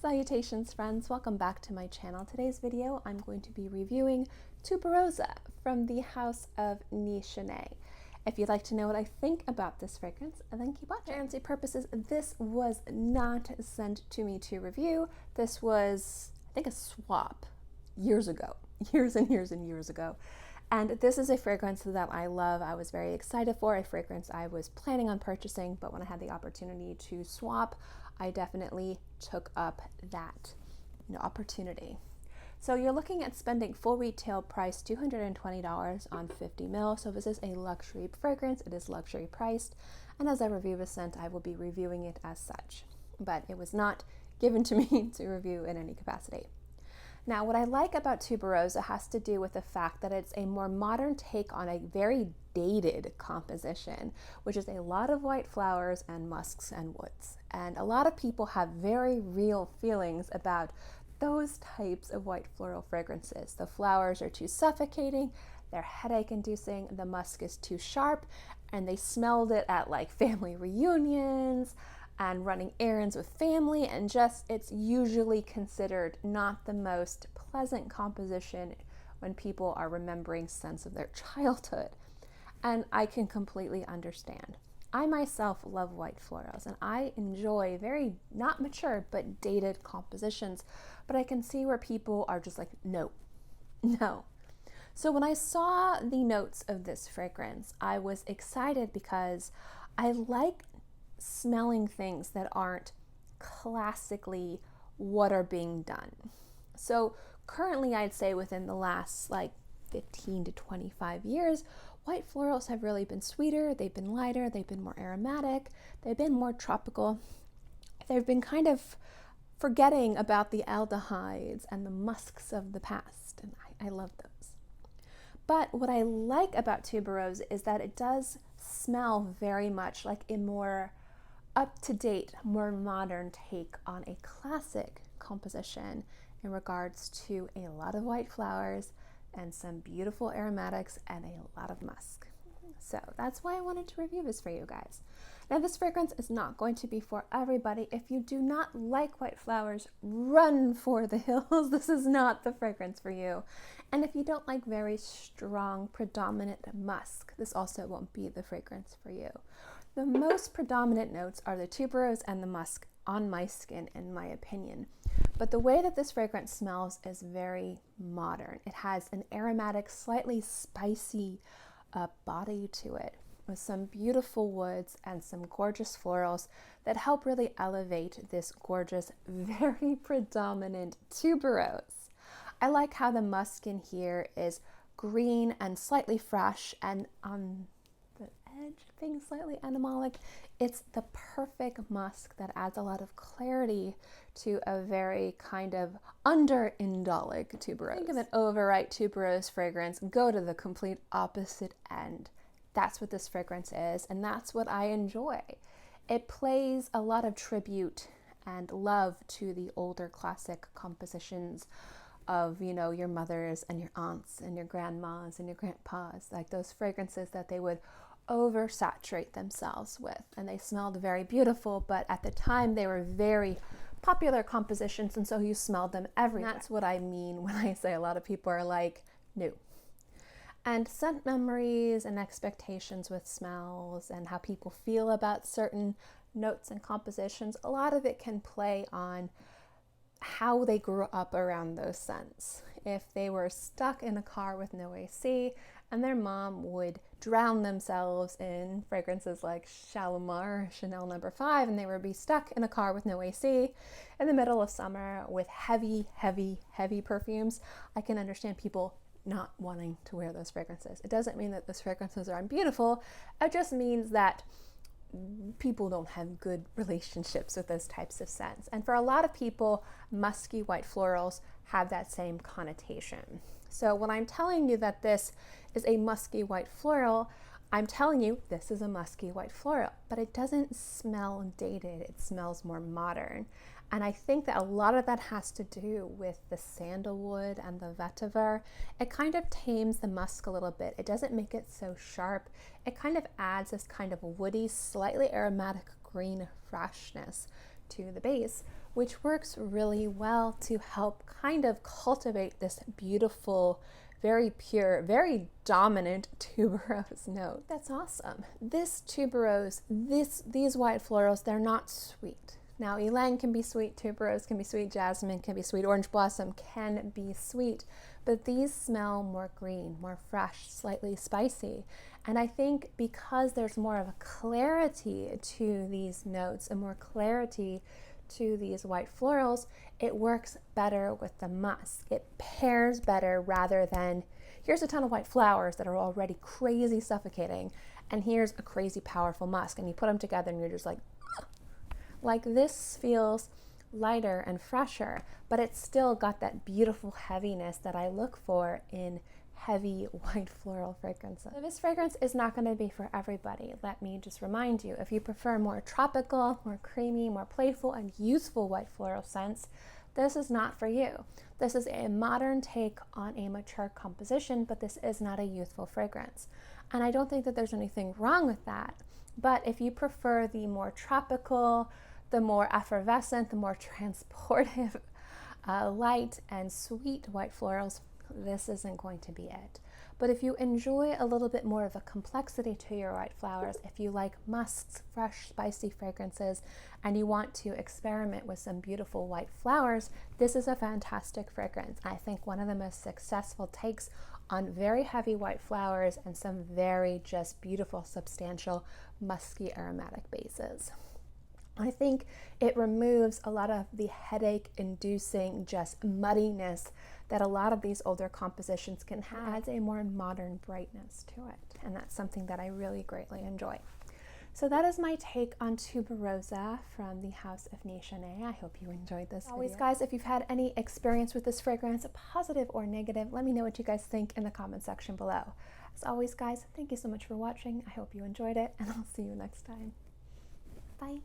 Salutations friends, welcome back to my channel. Today's video I'm going to be reviewing Tuberoza from the house of Nishane. If you'd like to know what I think about this fragrance, then keep watching. For transparency purposes, this was not sent to me to review. This was, I think, a swap years ago, years and years ago. And this is a fragrance that I love. I was very excited for, a fragrance I was planning on purchasing, but when I had the opportunity to swap, I definitely took up that opportunity. So you're looking at spending full retail price $220 on 50 ml. So this is a luxury fragrance. It is luxury priced. And as I review the scent, I will be reviewing it as such. But it was not given to me to review in any capacity. Now, what I like about Tuberoza has to do with the fact that it's a more modern take on a very dated composition, which is a lot of white flowers and musks and woods. And a lot of people have very real feelings about those types of white floral fragrances. The flowers are too suffocating, they're headache inducing, the musk is too sharp, and they smelled it at like family reunions and running errands with family, and just it's usually considered not the most pleasant composition when people are remembering scents of their childhood. And I can completely understand. I myself love white florals and I enjoy very not mature but dated compositions, but I can see where people are just like, no. So when I saw the notes of this fragrance, I was excited because I like smelling things that aren't classically what are being done. So currently I'd say within the last like 15 to 25 years, white florals have really been sweeter, they've been lighter, they've been more aromatic, they've been more tropical. They've been kind of forgetting about the aldehydes and the musks of the past, and I love those. But what I like about Tuberose is that it does smell very much like a more up-to-date, more modern take on a classic composition in regards to a lot of white flowers and some beautiful aromatics and a lot of musk. So that's why I wanted to review this for you guys. Now this fragrance is not going to be for everybody. If you do not like white flowers, run for the hills. This is not the fragrance for you. And if you don't like very strong predominant musk, this also won't be the fragrance for you. The most predominant notes are the tuberose and the musk on my skin, in my opinion. But the way that this fragrance smells is very modern. It has an aromatic, slightly spicy body to it, with some beautiful woods and some gorgeous florals that help really elevate this gorgeous, very predominant tuberose. I like how the musk in here is green and slightly fresh, and on the edge being slightly animalic. It's the perfect musk that adds a lot of clarity to a very kind of under-indolic tuberose. Think of an overripe tuberose fragrance, go to the complete opposite end. That's what this fragrance is, and that's what I enjoy. It plays a lot of tribute and love to the older classic compositions of, your mothers and your aunts and your grandmas and your grandpas, like those fragrances that they would oversaturate themselves with, and they smelled very beautiful, but at the time they were very popular compositions, and so you smelled them everywhere. That's what I mean when I say a lot of people are like, no. And scent memories and expectations with smells and how people feel about certain notes and compositions, a lot of it can play on how they grew up around those scents. If they were stuck in a car with no AC and their mom would drown themselves in fragrances like Shalimar, Chanel No. 5, and they would be stuck in a car with no AC in the middle of summer with heavy perfumes, I can understand people not wanting to wear those fragrances. It doesn't mean that those fragrances are unbeautiful. It just means that people don't have good relationships with those types of scents. And for a lot of people, musky white florals have that same connotation. So when I'm telling you that this is a musky white floral, I'm telling you this is a musky white floral, but it doesn't smell dated. It smells more modern. And I think that a lot of that has to do with the sandalwood and the vetiver. It kind of tames the musk a little bit. It doesn't make it so sharp. It kind of adds this kind of woody, slightly aromatic green freshness to the base, which works really well to help kind of cultivate this beautiful, very pure, very dominant tuberose note. That's awesome. This tuberose, these white florals, they're not sweet. Now, Ylang can be sweet, tuberose can be sweet, jasmine can be sweet, orange blossom can be sweet, but these smell more green, more fresh, slightly spicy. And I think because there's more of a clarity to these notes and more clarity to these white florals, it works better with the musk. It pairs better rather than here's a ton of white flowers that are already crazy suffocating, and here's a crazy powerful musk, and you put them together and you're just like this feels lighter and fresher, but it's still got that beautiful heaviness that I look for in heavy white floral fragrances. So this fragrance is not going to be for everybody. Let me just remind you, if you prefer more tropical, more creamy, more playful and youthful white floral scents, this is not for you. This is a modern take on a mature composition, but this is not a youthful fragrance. And I don't think that there's anything wrong with that. But if you prefer the more tropical, the more effervescent, the more transportive, light and sweet white florals, this isn't going to be it. But if you enjoy a little bit more of a complexity to your white flowers, if you like musks, fresh, spicy fragrances, and you want to experiment with some beautiful white flowers, this is a fantastic fragrance. I think one of the most successful takes on very heavy white flowers and some very just beautiful, substantial, musky aromatic bases. I think it removes a lot of the headache-inducing just muddiness that a lot of these older compositions can have. Adds a more modern brightness to it, and that's something that I really greatly enjoy. So that is my take on Tuberoza from the House of Nishane. I hope you enjoyed this video. Always, guys, if you've had any experience with this fragrance, positive or negative, let me know what you guys think in the comment section below. As always, guys, thank you so much for watching. I hope you enjoyed it, and I'll see you next time. Bye.